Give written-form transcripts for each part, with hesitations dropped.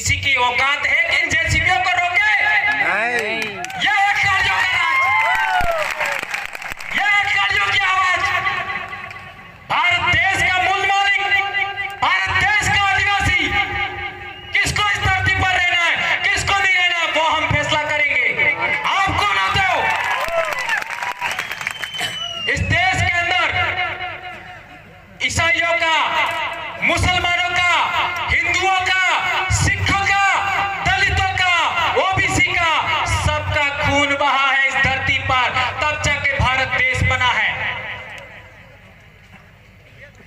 किसी की औकात है कि इन जेसीबीओं को रोके? यह है कार्यों का राज, यह है कार्यों की आवाज। भारत देश का मूल मालिक, भारत देश का आदिवासी, किसको इस धरती पर रहना है, किसको नहीं रहना है, वो हम फैसला करेंगे। आप कौन होते हो? इस देश के अंदर ईसाइयों का, मुसलमानों का, हिंदुओं का, सिखों का, दलितों का, ओबीसी का, सबका खून बहा है इस धरती पर, तब जाके भारत देश बना है।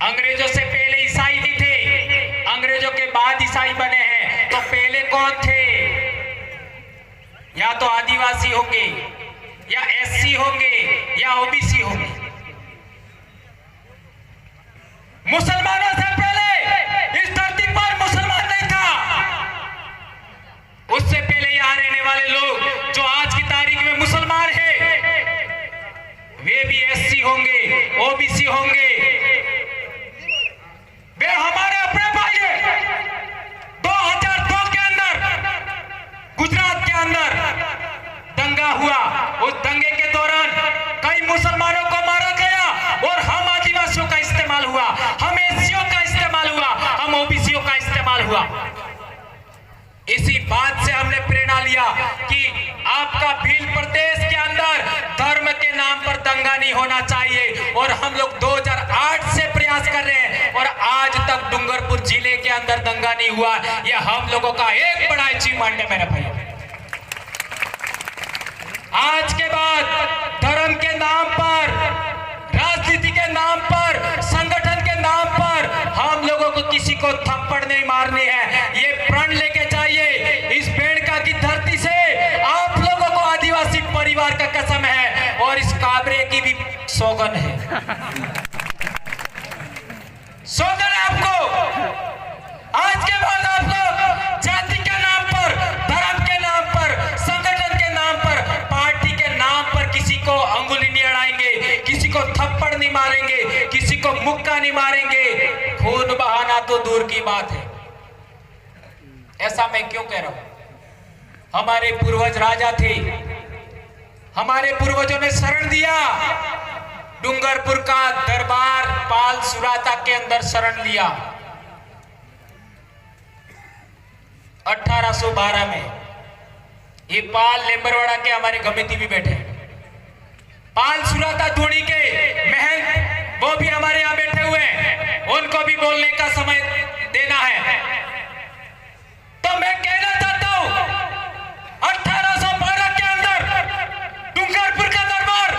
अंग्रेजों से पहले ईसाई भी थे, अंग्रेजों के बाद ईसाई बने हैं। तो पहले कौन थे? या तो आदिवासी होंगे, या एससी होंगे, या ओबीसी होंगे। मुसलमानों से पहले इस धरती पर मुसलमान नहीं था। उससे पहले यहां रहने वाले लोग जो आज की तारीख में मुसलमान हैं, वे भी एससी होंगे, ओबीसी होंगे। वे हमारे अपने भाई हैं। 2002 के अंदर गुजरात के अंदर दंगा हुआ। उस दंगे के दौरान कई मुसलमानों को मारा गया और हम आदिवासियों का इस्तेमाल हुआ, हम एससीओ का इस्तेमाल हुआ, हम ओबीसीओ का इस्तेमाल हुआ। इसी बात से हमने प्रेरणा लिया कि आपका भील प्रदेश के अंदर धर्म के नाम पर दंगा नहीं होना चाहिए। और हम लोग 2008 से प्रयास कर रहे हैं और आज तक डूंगरपुर जिले के अंदर दंगा नहीं हुआ। यह हम लोगों का एक बड़ा अचीवमेंट है मेरे भाई। आज के बाद धर्म के नाम पर, राजनीति के नाम पर, संगठन के नाम पर हम लोगों को किसी को थप्पड़ नहीं मारने हैं। ये प्रण लेके जाइए। इस बेड़का की धरती से आप लोगों को आदिवासी परिवार का कसम है और इस काबरे की भी सौगन है, सौगन है आपको। आज के बाद आप लोग जाति के नाम पर, धर्म के नाम पर, संगठन के नाम पर, पार्टी के नाम पर किसी को अंगुली नहीं अड़ाएंगे, किसी को थप्पड़ नहीं मारेंगे, किसी को मुक्का नहीं मारेंगे। खून बहाना तो दूर की बात है। ऐसा मैं क्यों कह रहा हूं? हमारे पूर्वज राजा थे, हमारे पूर्वजों ने शरण दिया। डूंगरपुर का दरबार पाल सुराता के अंदर शरण लिया 1812 में। ये पाल लेम्बरवाड़ा के हमारे गमिती भी बैठे, पाल सुराता धोनी के महंत वो भी हमारे यहां बैठे हुए हैं, उनको भी बोलने का समय देना है। तो मैं कहना चाहता हूं 1812 के अंदर डूंगरपुर का दरबार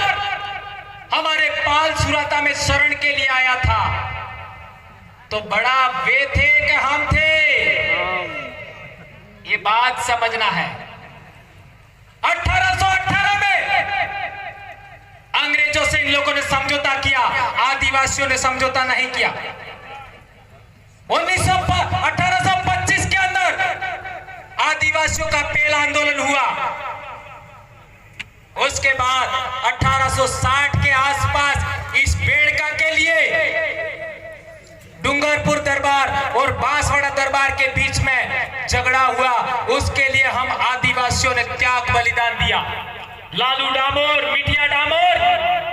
हमारे पाल सुराता में शरण के लिए आया था। तो बड़ा वे थे कि हम थे, ये बात समझना है। 1818 में अंग्रेजों से इन लोगों ने समझौता किया, आदिवासियों ने समझौता नहीं किया। 1825 के अंदर आदिवासियों का पहला आंदोलन हुआ। उसके बाद 1860 के आसपास इस बेड़का के लिए डूंगरपुर दरबार और बांसवाड़ा दरबार के बीच में झगड़ा हुआ। उसके लिए हम आदिवासियों ने त्याग बलिदान दिया। लालू डामोर, मिठिया डामोर,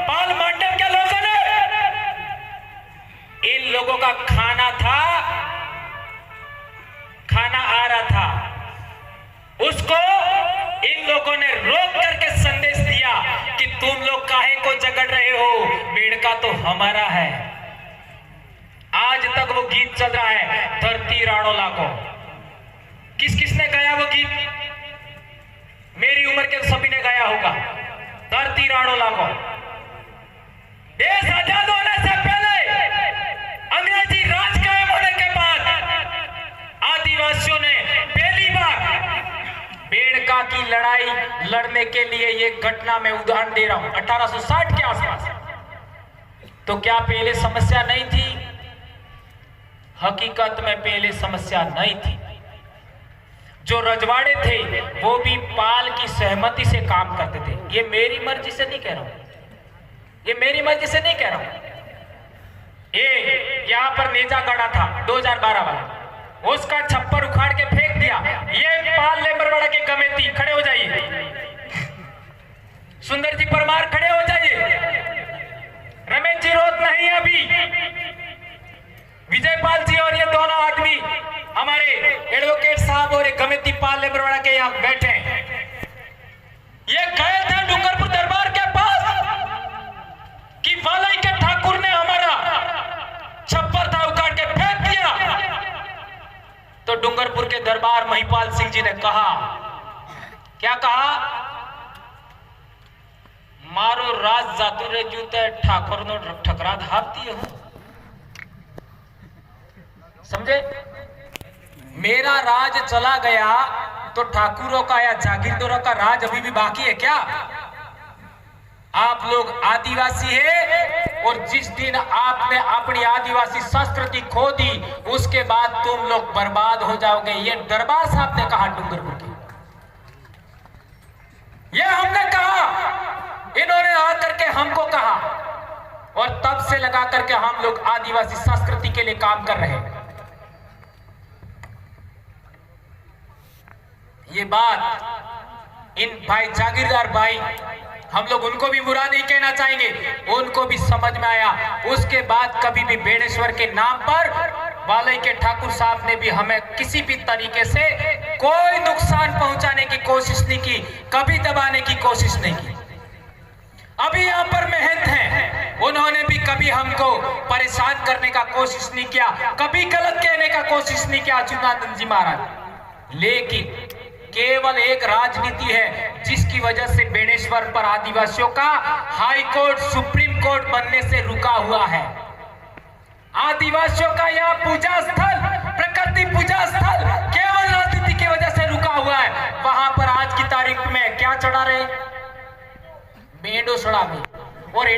पाल मंडल के लोगों ने, इन लोगों का खाना था, खाना आ रहा था, उसको इन लोगों ने रोक करके संदेश दिया कि तुम लोग काहे को झगड़ रहे हो, बेड़का तो हमारा है। आज तक वो गीत चल रहा है, धरती राणोला को। किसने गाया वो गीत? मेरी उम्र के सभी ने गाया होगा, धरती राणोला को। देश आजाद होने से पहले, अंग्रेजी राज कायम होने के बाद आदिवासियों ने पहली बार बेड़का की लड़ाई लड़ने के लिए, ये घटना मैं उदाहरण दे रहा हूं, 1860 के आसपास। तो क्या पहले समस्या नहीं थी? हकीकत में पहले समस्या नहीं थी। जो रजवाड़े थे वो भी पाल की सहमति से काम करते थे। ये मेरी मर्जी से नहीं कह रहा हूं, ये मेरी मर्जी से नहीं कह रहा हूं। ये यहां पर नेजा गढ़ा था 2012 वाला, उसका छप्पर उखाड़ के फेंक दिया। दिया। ये पाल लेम्बरवाड़ा के कमेटी खड़े हो जाइए, सुंदर जी परमार खड़े हो जाइए, रमेश जी रोत नहीं अभी, विजयपाल जी और ये दोनों आदमी हमारे एडवोकेट साहब और कमेटी पाल लेम्बरवाड़ा के यहाँ बैठे हैं। ये गए थे डूंगरपुर दरबार के पास कि वालई के ठाकुर ने हमारा छप्पर था उखाड़ के फेंक दिया। तो डूंगरपुर के दरबार महिपाल सिंह जी ने कहा, क्या कहा? मारो राज जातु रे जूते ठाकुर नो ठकरा धापती हो। समझे? मेरा राज चला गया तो ठाकुरों का या जागीरदारों का राज अभी भी बाकी है क्या? आप लोग आदिवासी है और जिस दिन आपने अपनी आदिवासी संस्कृति खो दी उसके बाद तुम लोग बर्बाद हो जाओगे। ये दरबार साहब ने कहा डूंगरपुर की, ये हमने कहा, इन्होंने आकर के हमको कहा और तब से लगा करके हम लोग आदिवासी संस्कृति के लिए काम कर रहे हैं। ये बात इन भाई जागीरदार भाई, हम लोग उनको भी बुरा नहीं कहना चाहेंगे, उनको भी समझ में आया। उसके बाद कभी भी बेणेश्वर के नाम पर वालई के ठाकुर साहब ने भी हमें किसी भी तरीके से कोई नुकसान पहुंचाने की कोशिश नहीं की, कभी दबाने की कोशिश नहीं की। अभी यहाँ पर महंत हैं, उन्होंने भी कभी हमको परेशान करने का कोशिश नहीं किया, कभी गलत कहने का कोशिश नहीं किया अच्युतानंद जी महाराज। लेकिन केवल एक राजनीति है जिसकी वजह से बेणेश्वर पर आदिवासियों का हाई कोर्ट सुप्रीम कोर्ट बनने से रुका हुआ है। आदिवासियों का यह पूजा स्थल, प्रकृति पूजा स्थल केवल राजनीति की वजह से रुका हुआ है। वहां पर आज की तारीख में क्या चढ़ा रहे? मेंढो चढ़ा रहे और